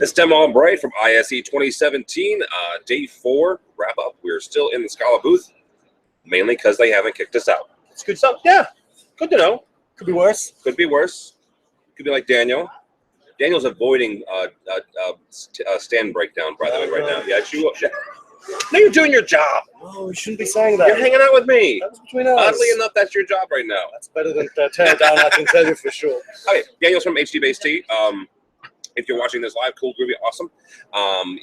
It's Tim Albright from ISE 2017, day 4 wrap up. We're still in the Scala booth, mainly because they haven't kicked us out. It's good stuff. Yeah, good to know. Could be worse. Could be worse. Could be like Daniel. Daniel's avoiding stand breakdown, by the way, right now. Yeah, no, you're doing your job. Oh, we shouldn't be saying that. You're hanging out with me. That was between us. Oddly enough, that's your job right now. That's better than tear down, I can tell you for sure. Okay, Daniel's from HD Base T. If you're watching this live, cool, groovy, awesome.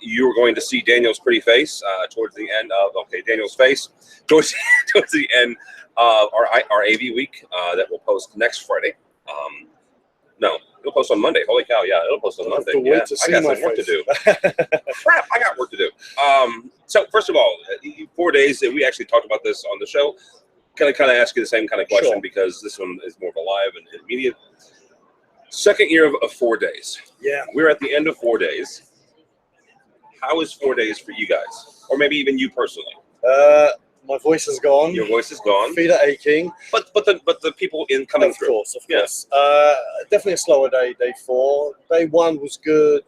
You're going to see Daniel's pretty face towards the end of, Daniel's face towards the end of our AV week that will post next Friday. No, it'll post on Monday. Holy cow, yeah, it'll post on Monday. Yeah, I got some work to do. Crap, I got work to do. So first of all, 4 days, we actually talked about this on the show. Can I kind of ask you the same kind of question, Sure. Because this one is more of a live and immediate. Second year of 4 days. Yeah. We're at the end of 4 days. How is 4 days for you guys? Or maybe even you personally? My voice is gone. Your voice is gone. Feet are aching. But the people coming through. Of course. Definitely a slower day 4. Day 1 was good.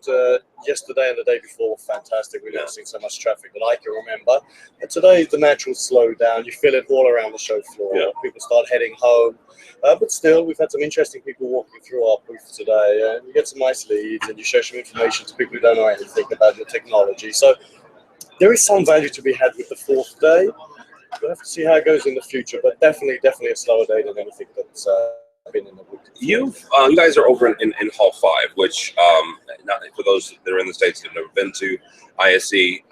Yesterday and the day before, fantastic. We've never seen so much traffic that I can remember. And today, the natural slowdown. You feel it all around the show floor. Yeah. People start heading home. But still, we've had some interesting people walking through our booth today. And you get some nice leads and you share some information to people who don't know anything about your technology. So there is some value to be had with the 4th day. We'll have to see how it goes in the future, but definitely a slower day than anything that's been in the week. You guys are over in Hall 5, which, not for those that are in the States that have never been to ISE,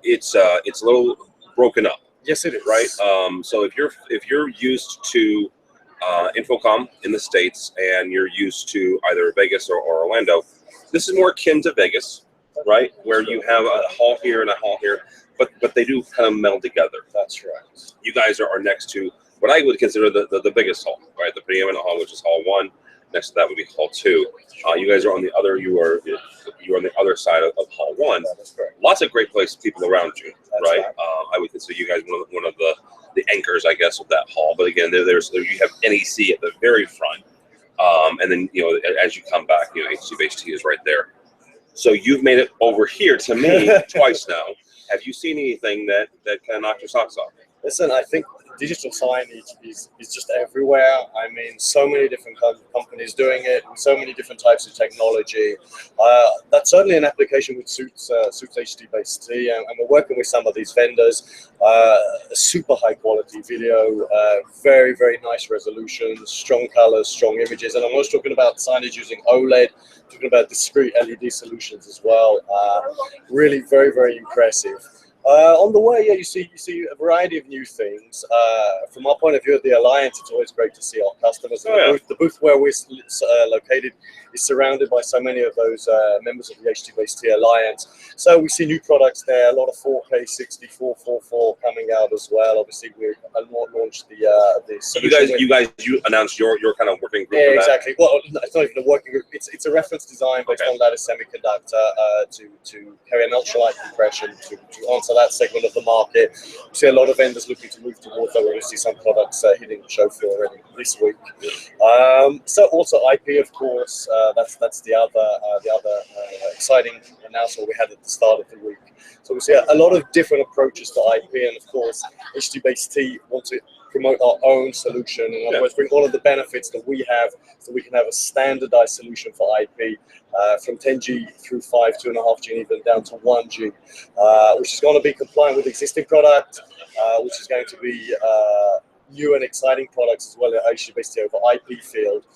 it's a little broken up. Yes, it is. Right? So if you're used to Infocom in the States and you're used to either Vegas or Orlando, this is more akin to Vegas, right? Where you have a hall here and a hall here. But they do kind of meld together. That's right. You guys are next to what I would consider the biggest hall, right? The preeminent hall, which is Hall 1. Next to that would be Hall 2. You guys are on the other. You are on the other side of Hall 1. That is correct. Lots of great people around you, That's right? I would consider you guys one of the anchors, I guess, of that hall. But again, you have NEC at the very front, and then as you come back, HD Base T is right there. So you've made it over here to me twice now. Have you seen anything that kind of knocked your socks off? Listen, I think digital signage is just everywhere. I mean, so many different companies doing it, so many different types of technology. That's certainly an application which suits HD Base T, and we're working with some of these vendors. Super high quality video, very, very nice resolutions, strong colors, strong images, and I'm not talking about signage using OLED, talking about discrete LED solutions as well. Really very, very impressive. On the way, you see a variety of new things. From our point of view at the Alliance, it's always great to see our customers. The booth where we're located is surrounded by so many of those members of the HD Base T Alliance. So we see new products there, a lot of 4K 60, 444 coming out as well. Obviously, we launched the solution. You announced your kind of working group. Yeah, for that. exactly. Well, it's not even a working group. It's a reference design based on lattice semiconductor to carry an ultralight compression to answer that segment of the market. We see a lot of vendors looking to move towards that. We're going to see some products hitting the show floor already this week. So also IP, of course. That's the other exciting announcement we had at the start of the week. So we see a lot of different approaches to IP, and of course, HD Base T wants to promote our own solution, and in other words, bring all of the benefits that we have, so we can have a standardized solution for IP from 10G through 5, 2.5G, and even down to 1G, which is going to be compliant with existing product, which is going to be new and exciting products as well at HD Base T over IP field,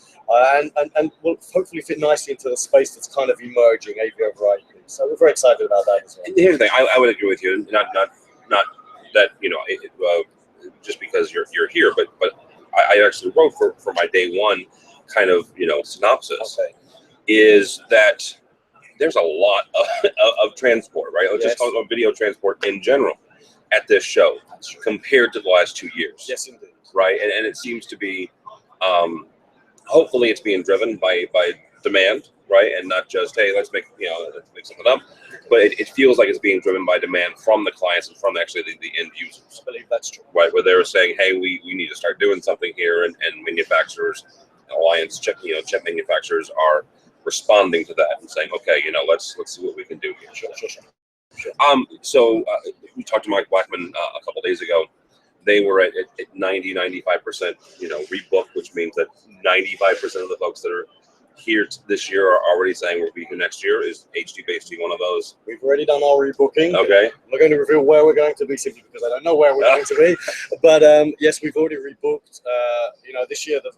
and will hopefully fit nicely into the space that's kind of emerging, AV over IP. So we're very excited about that as well. And here's the thing, I would agree with you, not that just because you're here, but I actually wrote for my day 1 kind of synopsis. Is that there's a lot of transport, right? Yes. Just talk about video transport in general at this show compared to the last 2 years. Yes, indeed. Right, and it seems to be, hopefully, it's being driven by demand, right, and not just let's make something up. But it feels like it's being driven by demand from the clients and from actually the end users. I believe that's true. Right, where they're saying, hey, we need to start doing something here, and manufacturers, Alliance chip manufacturers are responding to that and saying, okay, you know, let's see what we can do here. Sure. So we talked to Mike Blackman a couple days ago. They were at 90-95%, you know, rebooked, which means that 95% of the folks that are here this year are already saying we'll be here next year. Is HD Base T one of those? We've already done our rebooking. Okay. I'm not going to reveal where we're going to be simply because I don't know where we're going to be. But yes, we've already rebooked. You know, this year the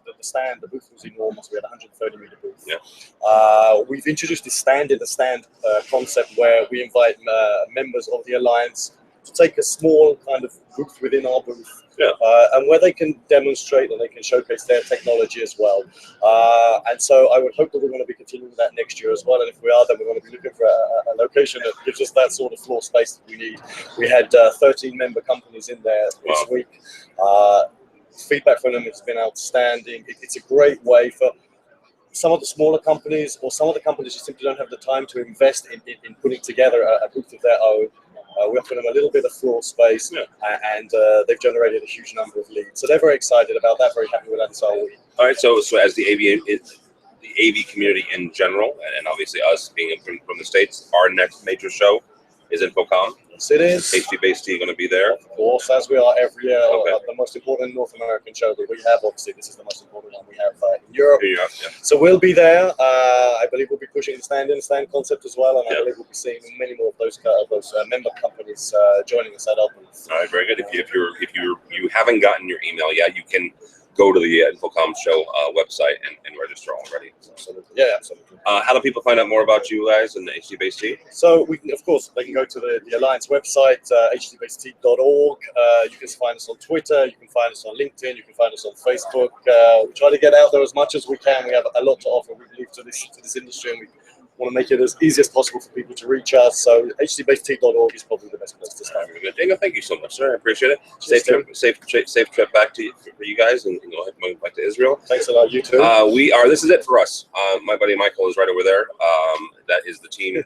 booth was enormous. We had a 130-meter booth. Yeah. We've introduced this stand in the stand concept where we invite members of the Alliance to take a small kind of booth within our booth. Yeah. And where they can demonstrate and they can showcase their technology as well. And so I would hope that we're going to be continuing that next year as well. And if we are, then we're going to be looking for a location that gives us that sort of floor space that we need. We had 13 member companies in there this week. Feedback from them has been outstanding. It's a great way for some of the smaller companies or some of the companies who simply don't have the time to invest in putting together a booth of their own. We offer them a little bit of floor space, and they've generated a huge number of leads. So they're very excited about that, very happy with that. So all right. So as the AV community in general, and obviously us being from the States, our next major show is InfoComm. Yes, it is. HD Base T going to be there. Of course, as we are every year. Okay. The most important North American show that we have, obviously, this is the most important one we have in Europe. Yeah. So we'll be there. I believe we'll be pushing the stand concept as well, and I believe we'll be seeing many more of those member companies joining us at our booth. All right, very good. If you haven't gotten your email yet, you can go to the InfoComm show website and register already. Absolutely. Yeah, absolutely. How do people find out more about you guys and the HD Base T? So we can, of course, they can go to the Alliance website, hdbasett.org. You can find us on Twitter. You can find us on LinkedIn. You can find us on Facebook. We try to get out there as much as we can. We have a lot to offer, we believe, to this industry, and we want to make it as easy as possible for people to reach us. So hdbasett.org is probably the best place to start. Good. Daniel, thank you so much, sir. I appreciate it. Safe trip back to for you guys, and go ahead and move back to Israel. Thanks a lot. You too. This is it for us. My buddy Michael is right over there. That is the team.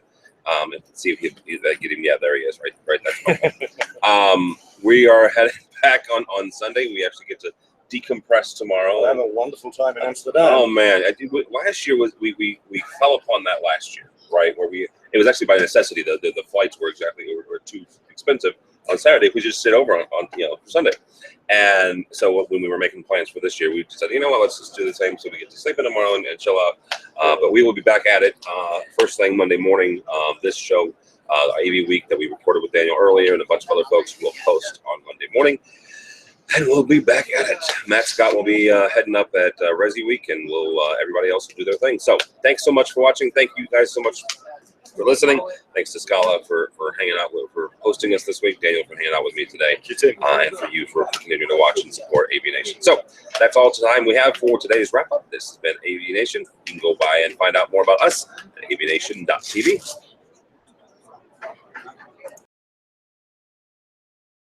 Let's see if you get him. Yeah, there he is. Right. That's Michael. We are headed back on Sunday. We actually get to decompress tomorrow. We'll have a wonderful time in Amsterdam. Oh man, last year we fell upon that last year, right? Where it was actually by necessity. The flights were too expensive on Saturday. We just sit over on Sunday, and so when we were making plans for this year, we said, you know what, let's just do the same so we get to sleep in tomorrow and chill out. But we will be back at it first thing Monday morning. This show, AV Week that we recorded with Daniel earlier, and a bunch of other folks will post on Monday morning. And we'll be back at it. Matt Scott will be heading up at Resi Week, and everybody else will do their thing. So thanks so much for watching. Thank you guys so much for listening. Thanks to Scala for hanging out for hosting us this week. Daniel for hanging out with me today. You too. And for you for continuing to watch and support AVNation. So that's all the time we have for today's wrap up. This has been AVNation. You can go by and find out more about us at avnation.tv.